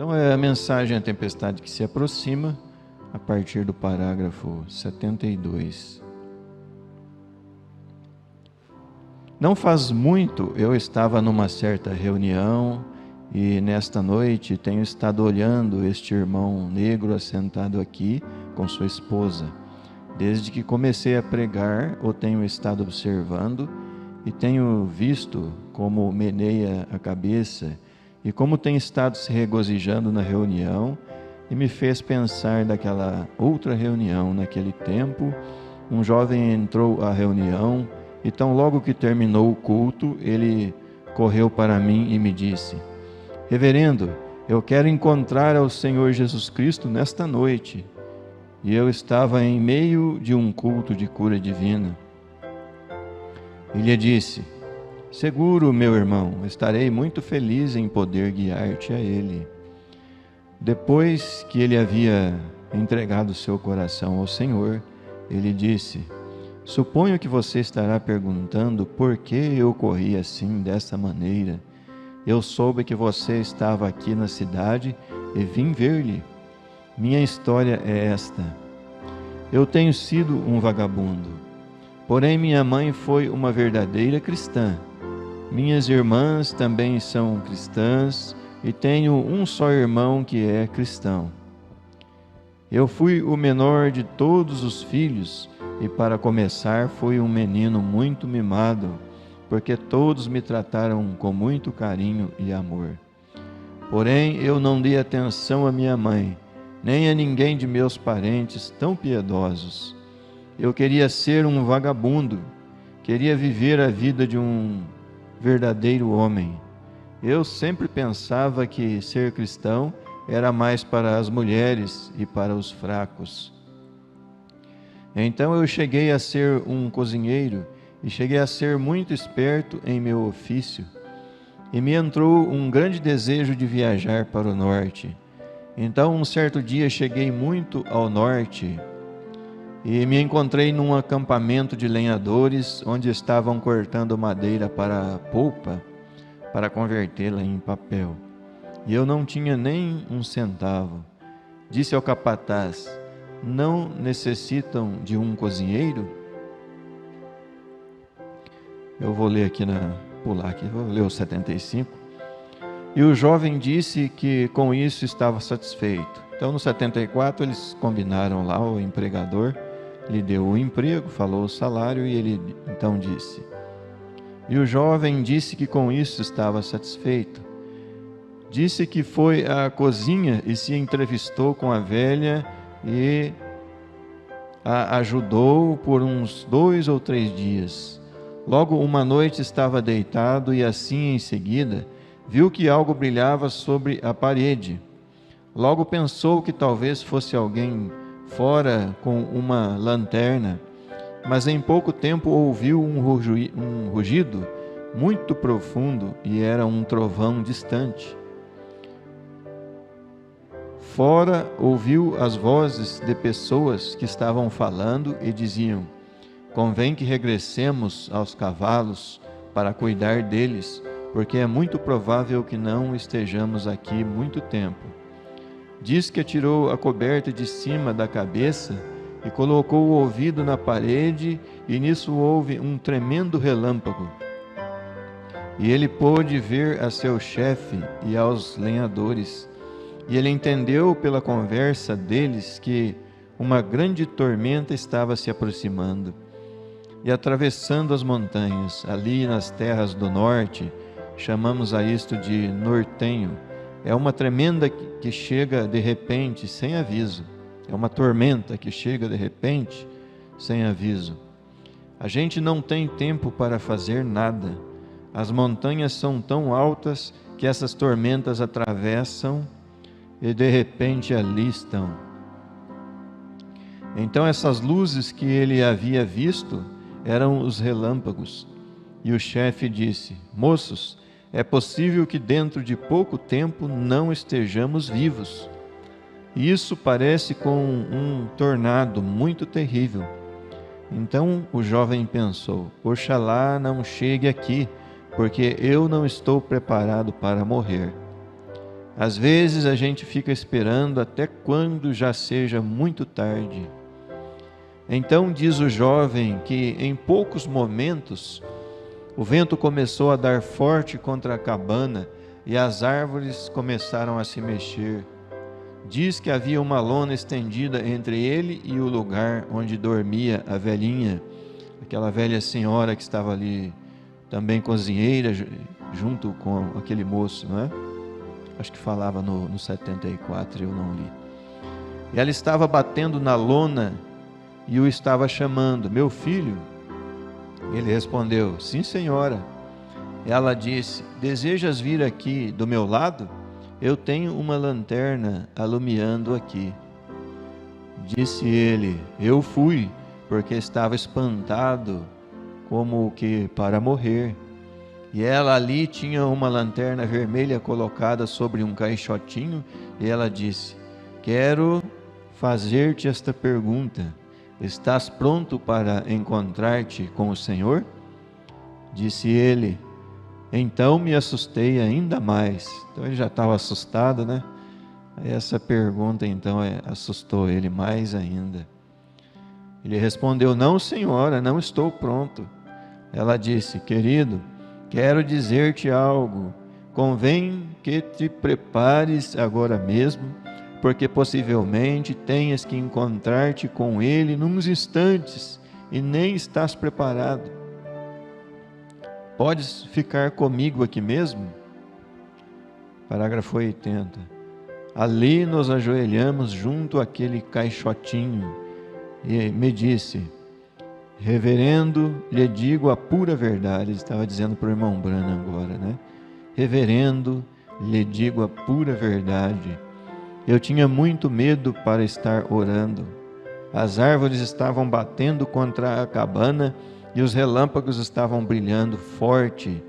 Então é a mensagem A Tempestade que se aproxima, a partir do parágrafo 72. Não faz muito eu estava numa certa reunião e nesta noite tenho estado olhando este irmão negro assentado aqui com sua esposa. Desde que comecei a pregar, o tenho estado observando e tenho visto como meneia a cabeça e como tem estado se regozijando na reunião, e me fez pensar daquela outra reunião. Naquele tempo, um jovem entrou à reunião e tão logo que terminou o culto, ele correu para mim e me disse: Reverendo, eu quero encontrar ao Senhor Jesus Cristo nesta noite. E eu estava em meio de um culto de cura divina. E lhe disse: Seguro, meu irmão, estarei muito feliz em poder guiar-te a Ele. Depois que ele havia entregado seu coração ao Senhor, ele disse: Suponho que você estará perguntando por que eu corri assim, dessa maneira. Eu soube que você estava aqui na cidade e vim ver-lhe. Minha história é esta. Eu tenho sido um vagabundo, porém minha mãe foi uma verdadeira cristã. Minhas irmãs também são cristãs e tenho um só irmão que é cristão. Eu fui o menor de todos os filhos e, para começar, fui um menino muito mimado, porque todos me trataram com muito carinho e amor. Porém, eu não dei atenção à minha mãe, nem a ninguém de meus parentes tão piedosos. Eu queria ser um vagabundo, queria viver a vida de um verdadeiro homem. Eu sempre pensava que ser cristão era mais para as mulheres e para os fracos. Então eu cheguei a ser um cozinheiro e cheguei a ser muito esperto em meu ofício. E me entrou um grande desejo de viajar para o norte. Então, um certo dia, cheguei muito ao norte e me encontrei num acampamento de lenhadores, onde estavam cortando madeira para a polpa, para convertê-la em papel. E eu não tinha nem um centavo. Disse ao capataz: Não necessitam de um cozinheiro? Eu vou ler aqui pular aqui, vou ler o 75. E o jovem disse que com isso estava satisfeito. Então, no 74, eles combinaram lá, o empregador lhe deu o emprego, falou o salário, e ele então disse. E o jovem disse que com isso estava satisfeito. Disse que foi à cozinha e se entrevistou com a velha e a ajudou por uns 2 ou 3 dias. Logo uma noite estava deitado e assim em seguida viu que algo brilhava sobre a parede. Logo pensou que talvez fosse alguém fora com uma lanterna, mas em pouco tempo ouviu um rugido muito profundo e era um trovão distante. Fora ouviu as vozes de pessoas que estavam falando e diziam: Convém que regressemos aos cavalos para cuidar deles, porque é muito provável que não estejamos aqui muito tempo. Diz que tirou a coberta de cima da cabeça e colocou o ouvido na parede, e nisso houve um tremendo relâmpago. E ele pôde ver a seu chefe e aos lenhadores, e ele entendeu pela conversa deles que uma grande tormenta estava se aproximando. E atravessando as montanhas, ali nas terras do norte, chamamos a isto de nortenho, é uma tremenda que chega de repente, sem aviso. É uma tormenta que chega de repente, sem aviso. A gente não tem tempo para fazer nada. As montanhas são tão altas que essas tormentas atravessam e de repente ali estão. Então essas luzes que ele havia visto eram os relâmpagos. E o chefe disse: Moços, é possível que dentro de pouco tempo não estejamos vivos. E isso parece com um tornado muito terrível. Então o jovem pensou: Oxalá não chegue aqui, porque eu não estou preparado para morrer. Às vezes a gente fica esperando até quando já seja muito tarde. Então diz o jovem que em poucos momentos o vento começou a dar forte contra a cabana e as árvores começaram a se mexer. Diz que havia uma lona estendida entre ele e o lugar onde dormia a velhinha, aquela velha senhora que estava ali, também cozinheira, junto com aquele moço, não é? Acho que falava no 74, eu não li. E ela estava batendo na lona e o estava chamando: meu filho. Ele respondeu: sim, senhora. Ela disse: desejas vir aqui do meu lado? Eu tenho uma lanterna alumiando aqui. Disse ele: eu fui, porque estava espantado, como que para morrer. E ela ali tinha uma lanterna vermelha colocada sobre um caixotinho, e ela disse: quero fazer-te esta pergunta: estás pronto para encontrar-te com o Senhor? Disse ele: então me assustei ainda mais. Então ele já estava assustado, né? Essa pergunta então assustou ele mais ainda. Ele respondeu: não, senhora, não estou pronto. Ela disse: querido, quero dizer-te algo. Convém que te prepares agora mesmo, porque possivelmente tenhas que encontrar-te com ele nos instantes e nem estás preparado. Podes ficar comigo aqui mesmo? Parágrafo 80. Ali nos ajoelhamos junto àquele caixotinho e me disse: reverendo, lhe digo a pura verdade. Ele estava dizendo para o irmão Branham agora, né? Reverendo, lhe digo a pura verdade. Eu tinha muito medo para estar orando. As árvores estavam batendo contra a cabana e os relâmpagos estavam brilhando forte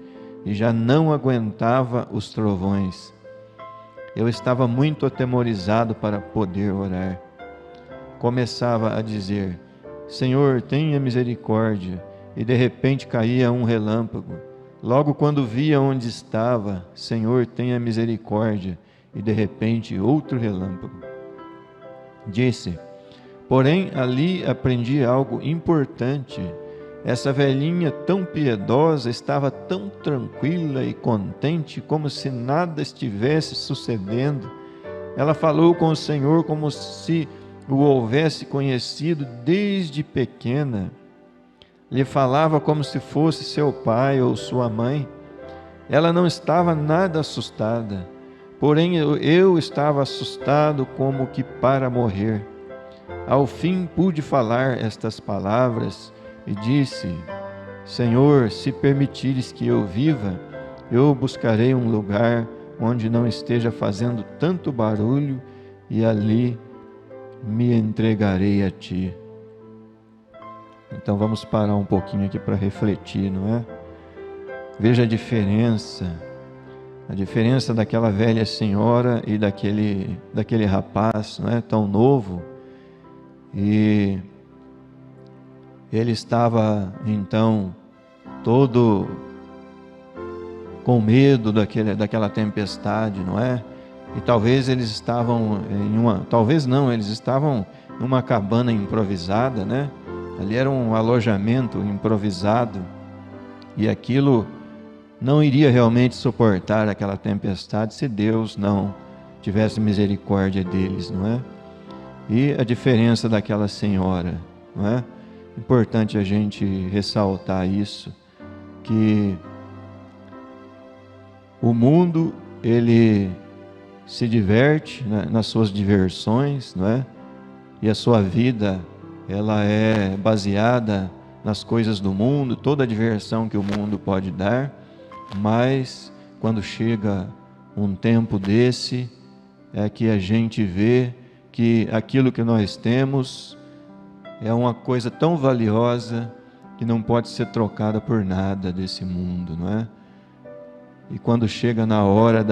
e já não aguentava os trovões. Eu estava muito atemorizado para poder orar. Começava a dizer: Senhor, tenha misericórdia, e de repente caía um relâmpago. Logo quando via onde estava: Senhor, tenha misericórdia, e de repente outro relâmpago. Disse: porém ali aprendi algo importante. Essa velhinha tão piedosa estava tão tranquila e contente, como se nada estivesse sucedendo. Ela falou com o Senhor como se o houvesse conhecido desde pequena. Lhe falava como se fosse seu pai ou sua mãe. Ela não estava nada assustada, porém eu estava assustado como que para morrer. Ao fim pude falar estas palavras e disse: Senhor, se permitires que eu viva, eu buscarei um lugar onde não esteja fazendo tanto barulho e ali me entregarei a Ti. Então vamos parar um pouquinho aqui para refletir, não é? Veja a diferença daquela velha senhora e daquele rapaz, não é? Tão novo. E ele estava então todo com medo daquela tempestade, não é? E talvez eles estavam eles estavam numa cabana improvisada, né? Ali era um alojamento improvisado, e aquilo não iria realmente suportar aquela tempestade se Deus não tivesse misericórdia deles, não é? E a diferença daquela senhora, não é? Importante a gente ressaltar isso, que o mundo, ele se diverte, né, nas suas diversões, não é? E a sua vida, ela é baseada nas coisas do mundo, toda a diversão que o mundo pode dar, mas quando chega um tempo desse, é que a gente vê que aquilo que nós temos é uma coisa tão valiosa que não pode ser trocada por nada desse mundo, não é? E quando chega na hora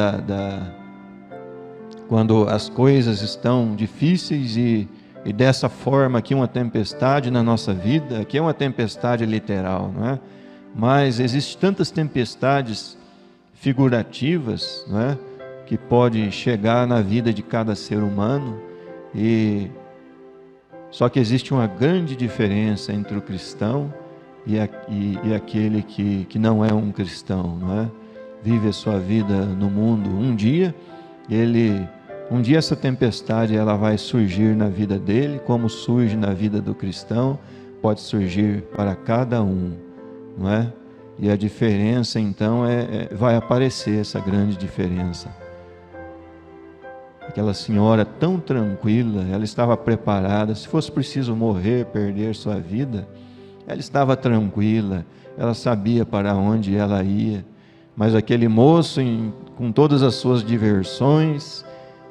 quando as coisas estão difíceis e dessa forma aqui, uma tempestade na nossa vida, aqui é uma tempestade literal, não é? Mas existem tantas tempestades figurativas, não é? que pode chegar na vida de cada ser humano, só que existe uma grande diferença entre o cristão e aquele que não é um cristão, não é? Vive a sua vida no mundo. Um dia essa tempestade ela vai surgir na vida dele, como surge na vida do cristão, pode surgir para cada um, não é? E a diferença então vai aparecer, essa grande diferença. Aquela senhora tão tranquila, ela estava preparada, se fosse preciso morrer, perder sua vida, ela estava tranquila, ela sabia para onde ela ia. Mas aquele moço, com todas as suas diversões,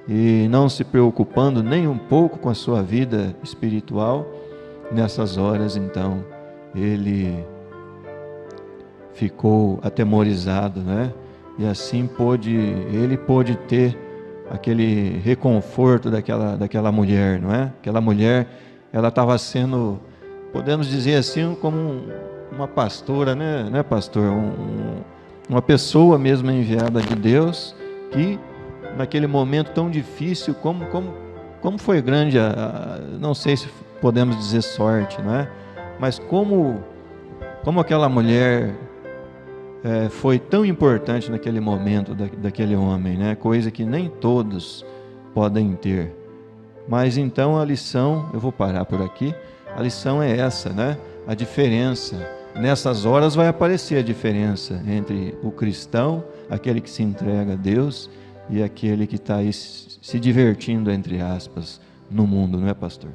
e não se preocupando nem um pouco com a sua vida espiritual, nessas horas então, ele ficou atemorizado, né? E assim ele pôde ter aquele reconforto daquela mulher, não é? Aquela mulher, ela estava sendo, podemos dizer assim, como uma pastora, né? Não é pastor? Uma pessoa mesmo enviada de Deus, que naquele momento tão difícil, como foi grande, não sei se podemos dizer sorte, não é? Mas como aquela mulher foi tão importante naquele momento daquele homem, né? Coisa que nem todos podem ter. Mas então a lição, eu vou parar por aqui, a lição é essa, né? A diferença, nessas horas vai aparecer a diferença entre o cristão, aquele que se entrega a Deus, e aquele que está aí se divertindo, entre aspas, no mundo, não é, pastor?